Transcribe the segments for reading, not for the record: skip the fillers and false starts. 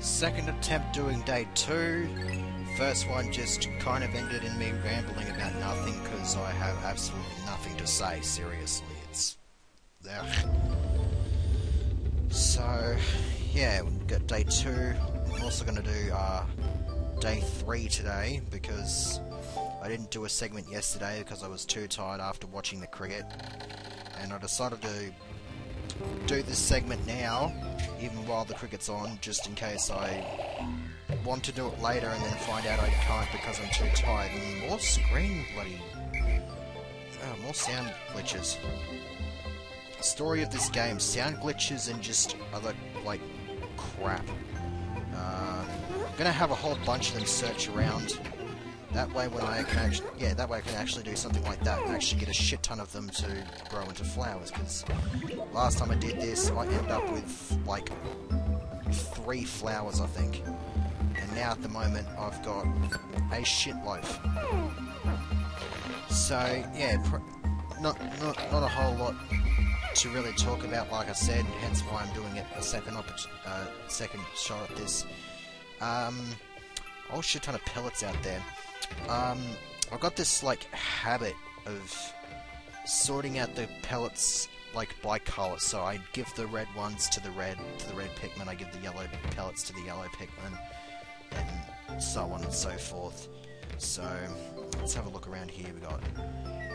Second attempt doing day 2. First one just kind of ended in me rambling about nothing because I have absolutely nothing to say, seriously. It's... ugh. So, yeah, we've got day 2. I'm also going to do day 3 today because I didn't do a segment yesterday because I was too tired after watching the cricket. And I decided to do this segment now, even while the cricket's on, just in case I want to do it later and then find out I can't because I'm too tired. And more screen bloody... oh, more sound glitches. Story of this game, sound glitches and just other, like, crap. I'm gonna have a whole bunch of them search around. That way when I can actually, that way I can actually do something like that and actually get a shit ton of them to grow into flowers, because last time I did this, I ended up with, like, 3 flowers, I think. And now at the moment, I've got a shitload. So, yeah, not a whole lot to really talk about, like I said, hence why I'm doing it a second shot at this. Oh, shit ton of pellets out there. I've got this, like, habit of sorting out the pellets, like, by colour. So I give the red ones to the red Pikmin, I give the yellow pellets to the yellow Pikmin, and so on and so forth. So, let's have a look around here. We got...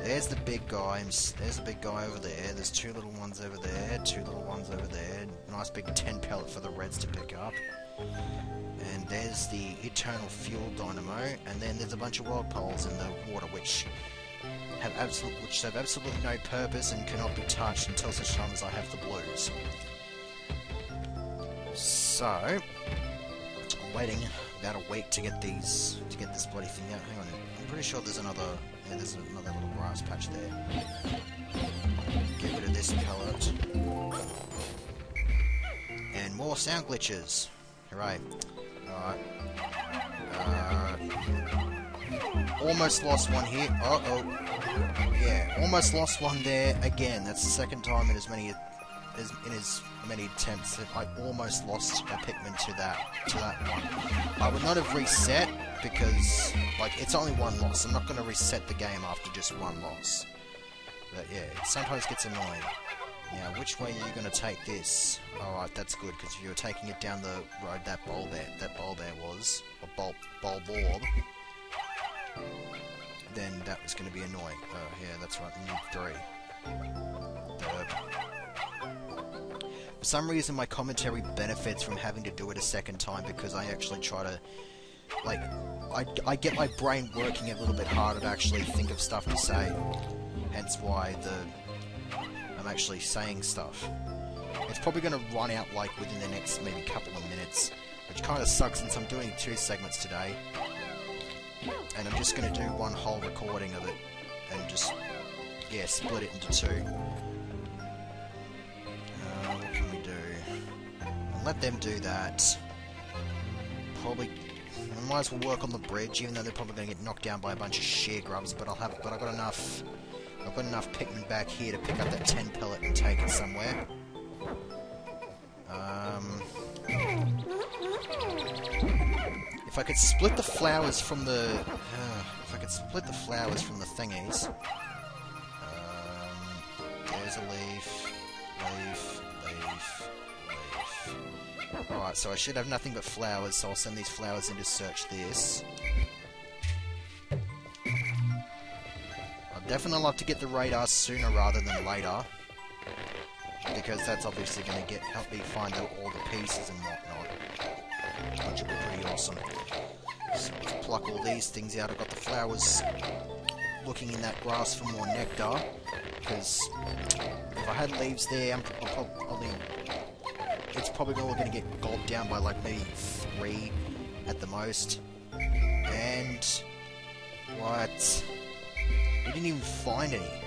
there's the big guy, there's the big guy over there, there's 2 little ones over there, 2 little ones over there, nice big 10 pellet for the reds to pick up. And there's the Eternal Fuel Dynamo, and then there's a bunch of wild poles in the water which have absolutely no purpose and cannot be touched until such time as I have the blues. So, I'm waiting about a week to get this bloody thing out. Hang on, I'm pretty sure there's another little grass patch there. Get rid of this pellet. And more sound glitches. Hooray. Alright. Almost lost one here. Uh-oh. Yeah, almost lost one there again. That's the second time in as many attempts that I almost lost a Pikmin to that one. I would not have reset because, like, it's only one loss. I'm not going to reset the game after just one loss. But yeah, it sometimes gets annoying. Now, which way are you going to take this? Alright, that's good, because if you were taking it down the road that bowl there was, or bulborb, then that was going to be annoying. Oh, yeah, that's right, we need 3. Derp. For some reason, my commentary benefits from having to do it a second time, because I actually try to, like, I get my brain working a little bit harder to actually think of stuff to say, hence why I'm actually saying stuff. It's probably going to run out, like, within the next maybe couple of minutes, which kind of sucks since I'm doing 2 segments today. And I'm just going to do one whole recording of it, and just, yeah, split it into 2. What can we do? I'll let them do that. Probably, I might as well work on the bridge, even though they're probably going to get knocked down by a bunch of sheer grubs, but I've got enough Pikmin back here to pick up that 10 pellet and take it somewhere. If I could split the flowers from the... thingies... there's a leaf... leaf... Alright, so I should have nothing but flowers, so I'll send these flowers in to search this. I'd definitely love to get the radar sooner rather than later, because that's obviously going to help me find out all the pieces and whatnot, which will be pretty awesome. So let's pluck all these things out. I've got the flowers looking in that grass for more nectar, because if I had leaves there, it's probably all going to get gulped down by like maybe 3 at the most. And what? We didn't even find any.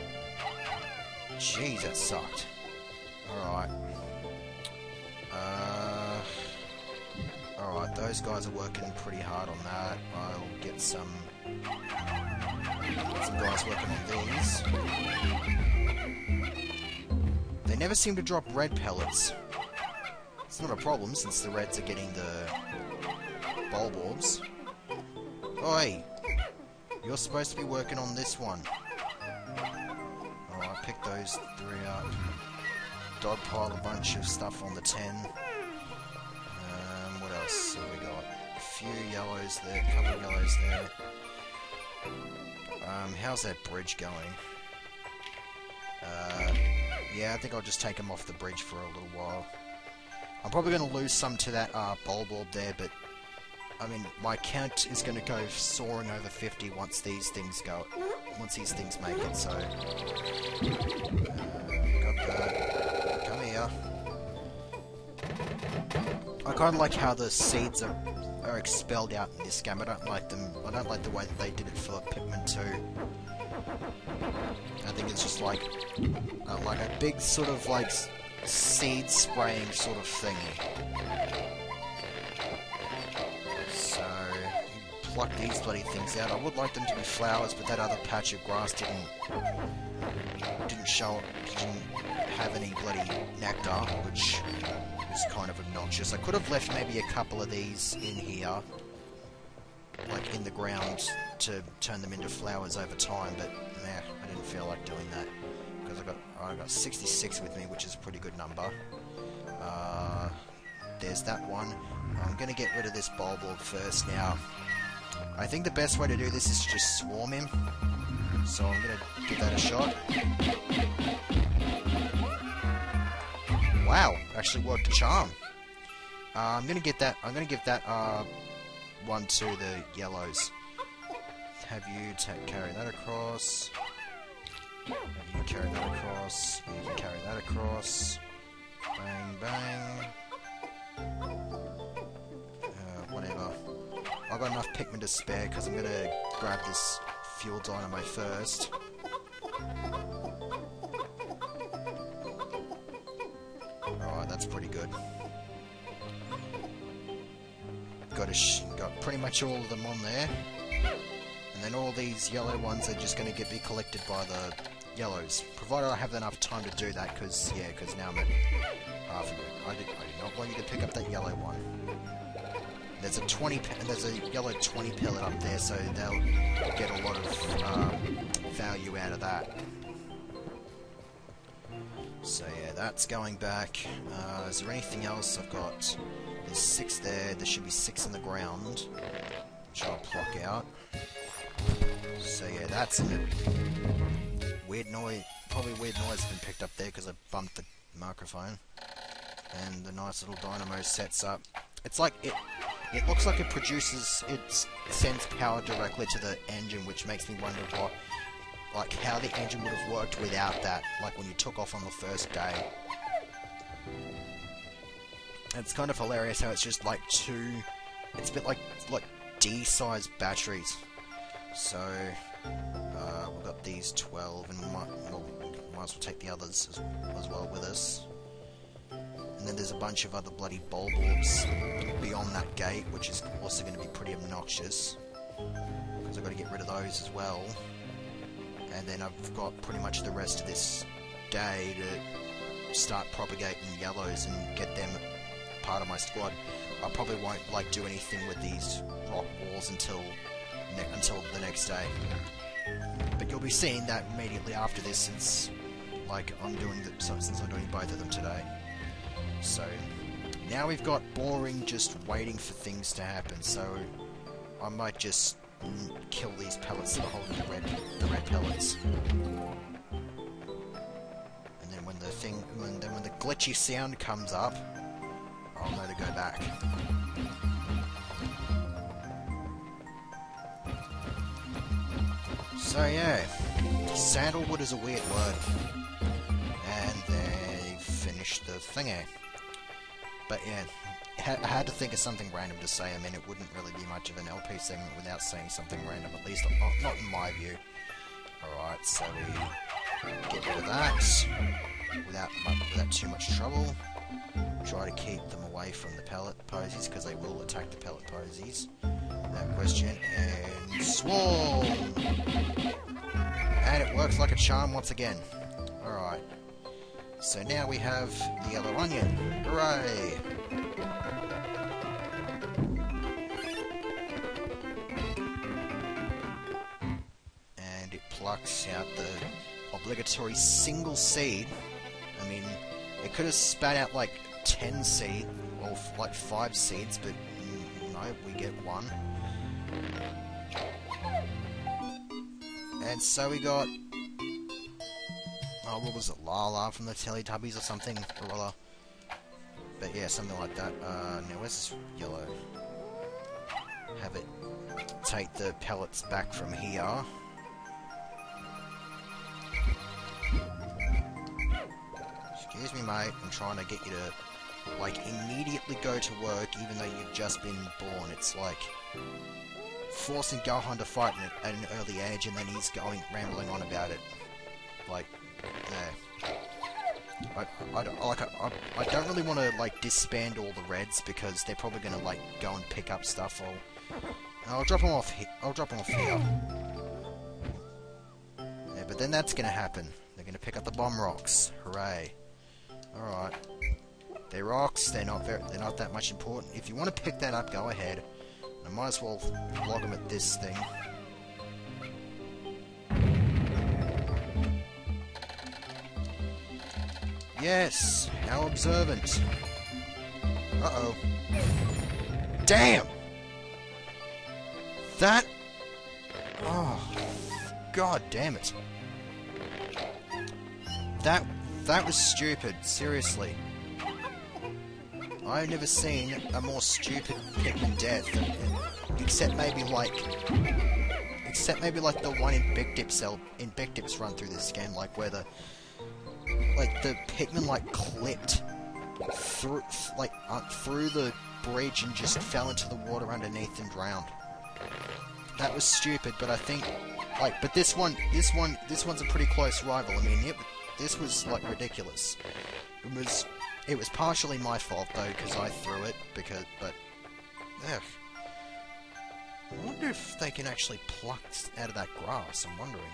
Jeez, that sucked. Alright. Alright, those guys are working pretty hard on that. I'll get some guys working on these. They never seem to drop red pellets. It's not a problem since the reds are getting the bulb orbs. Oi! You're supposed to be working on this one. Alright, pick those 3 up. Dogpile a bunch of stuff on the 10. What else have we got? A few yellows there, a couple of yellows there. How's that bridge going? Yeah, I think I'll just take them off the bridge for a little while. I'm probably going to lose some to that bulb orb there, but I mean, my count is going to go soaring over 50 once these things make it, so... got that. Come here. I kind of like how the seeds are expelled out in this game. I don't like them. I don't like the way that they did it for Pikmin 2. I think it's just like a big sort of like seed spraying sort of thingy. So pluck these bloody things out. I would like them to be flowers, but that other patch of grass didn't have any bloody nectar, which is kind of obnoxious. I could have left maybe a couple of these in here, like in the ground, to turn them into flowers over time, but nah, I didn't feel like doing that. Because I got 66 with me, which is a pretty good number. There's that one. I'm going to get rid of this bulb orb first now. I think the best way to do this is to just swarm him. So I'm going to give that a shot. Wow, actually worked a charm. I'm going to give that one to the yellows. Have you carry that across. You can carry that across. You can carry that across. Bang, bang. Whatever. I've got enough Pikmin to spare because I'm going to grab this fuel dynamo first. Alright, that's pretty good. Got pretty much all of them on there. And then all these yellow ones are just going to be collected by the yellows. Provided I have enough time to do that, because now I'm at half of it. I did not want you to pick up that yellow one. There's a yellow 20 pellet up there, so they'll get a lot of value out of that. So yeah, that's going back. Is there anything else? There's 6 there. There should be 6 in the ground, which I'll pluck out. So yeah, that's a weird noise. Probably weird noise has been picked up there because I bumped the microphone. And the nice little dynamo sets up. It's like it looks like it sends power directly to the engine, which makes me wonder how the engine would have worked without that, like when you took off on the first day. And it's kind of hilarious how it's just like it's a bit like D-sized batteries. So we've got these 12, and might as well take the others as well with us. And then there's a bunch of other bloody bulb orbs beyond that gate, which is also going to be pretty obnoxious, because I've got to get rid of those as well. And then I've got pretty much the rest of this day to start propagating yellows and get them part of my squad. I probably won't do anything with these rock walls until the next day. But you'll be seeing that immediately after this, since I'm doing both of them today. So now we've got boring, just waiting for things to happen. So I might just kill these pellets that are holding the red pellets. And then when the glitchy sound comes up, I'll know to go back. So yeah, sandalwood is a weird word. And they finished the thingy. But yeah, I had to think of something random to say. I mean, it wouldn't really be much of an LP segment without saying something random, at least not in my view. Alright, so we get rid of that without too much trouble. Try to keep them away from the pellet posies, because they will attack the pellet posies. Without question, and swarm! And it works like a charm once again. Alright. So now we have the yellow onion. Hooray! plucked out the obligatory single seed. I mean, it could have spat out like 10 seeds, or like 5 seeds, but no, we get 1. And so we got... oh, what was it? Lala from the Teletubbies or something or other. But yeah, something like that. Now where's this yellow? Have it take the pellets back from here. Excuse me, mate. I'm trying to get you to, like, immediately go to work even though you've just been born. It's like forcing Gohan to fight at an early age and then he's rambling on about it. Like, yeah. I don't really want to, like, disband all the Reds because they're probably going to, like, go and pick up stuff. I'll drop them off here. Yeah, but then that's going to happen. They're going to pick up the bomb rocks. Hooray. Alright. They're rocks. They're not that much important. If you want to pick that up, go ahead. I might as well log them at this thing. Yes! How observant! Uh-oh. Damn! That... oh... god damn it. That was stupid, seriously. I've never seen a more stupid Pikmin death, except maybe like the one in Big Dip's run through this game, like where the Pikmin like clipped through the bridge and just fell into the water underneath and drowned. That was stupid, but I think but this one's a pretty close rival. I mean, this was like ridiculous. It was partially my fault though, because I threw it. Ugh. I wonder if they can actually pluck out of that grass. I'm wondering.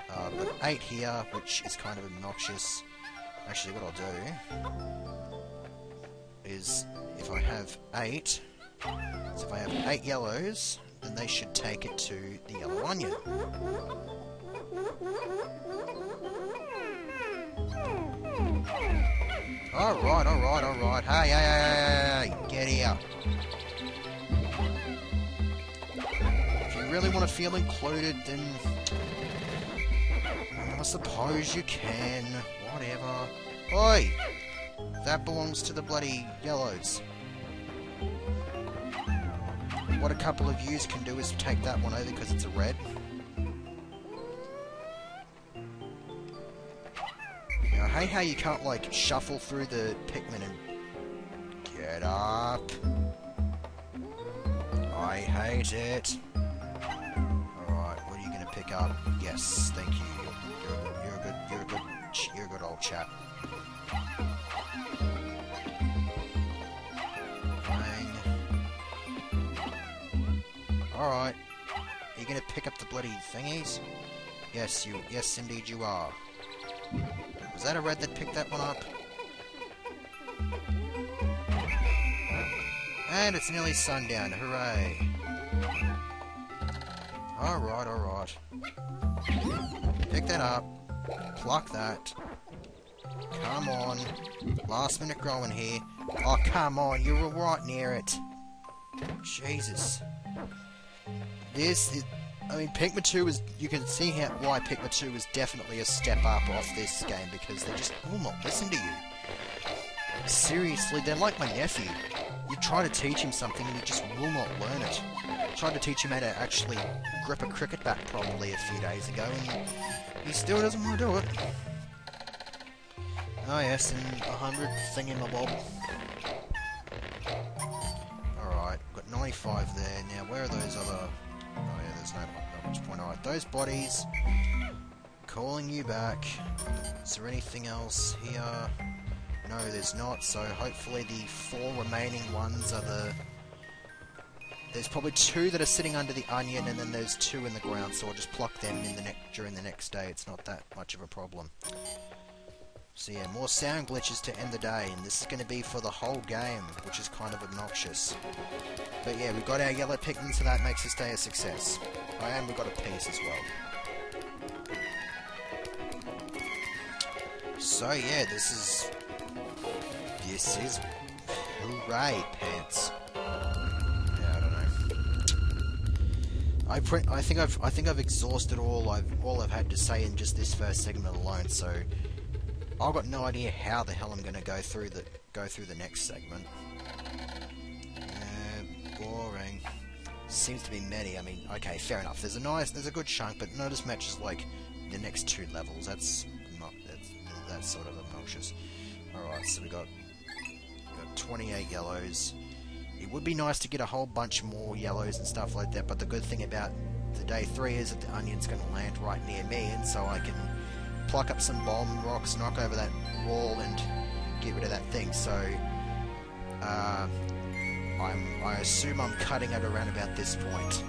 But 8 here, which is kind of obnoxious. Actually, what I'll do is, if I have 8, so if I have 8 yellows, then they should take it to the yellow onion. Alright. Hey, get here. If you really want to feel included, then I suppose you can. Whatever. Oi! That belongs to the bloody yellows. What a couple of yous can do is take that one over because it's a red. Now, I hate how you can't, like, shuffle through the Pikmin and... get up. I hate it. Alright, what are you gonna pick up? Yes, thank you. You're a good old chap. Bang. Alright. Are you gonna pick up the bloody thingies? Yes, indeed you are. Was that a red that picked that one up? And it's nearly sundown, hooray. Alright. Pick that up. Pluck that. Come on. Last minute growing here. Oh, come on, you were right near it. Jesus. I mean, Pikmin 2 is... you can see why Pikmin 2 is definitely a step up off this game, because they just will not listen to you. Seriously, they're like my nephew. You try to teach him something and he just will not learn it. I tried to teach him how to actually grip a cricket bat properly a few days ago, and he still doesn't want to do it. Oh yes, and 100 thingamabob. Alright, got 95 there. Now, where are those other... oh yeah, there's not much point. Alright, those bodies. Calling you back. Is there anything else here? No, there's not, so hopefully the 4 remaining ones are the... there's probably 2 that are sitting under the onion, and then there's 2 in the ground, so I'll just pluck them during the next day. It's not that much of a problem. So yeah, more sound glitches to end the day, and this is going to be for the whole game, which is kind of obnoxious. But yeah, we've got our yellow Pikmin, so that makes this day a success. Oh, and we've got a piece as well. So yeah, this is hooray pants. Yeah, I don't know. I think I've exhausted all I've had to say in just this first segment alone. So I've got no idea how the hell I'm going to go through the next segment. Boring. Seems to be many. I mean, okay, fair enough. There's a good chunk, but not as much as like the next 2 levels. That's sort of obnoxious. Alright, so we got 28 yellows. It would be nice to get a whole bunch more yellows and stuff like that, but the good thing about the day 3 is that the onion's going to land right near me, and so I can pluck up some bomb rocks, knock over that wall, and get rid of that thing. So, I assume I'm cutting it around about this point.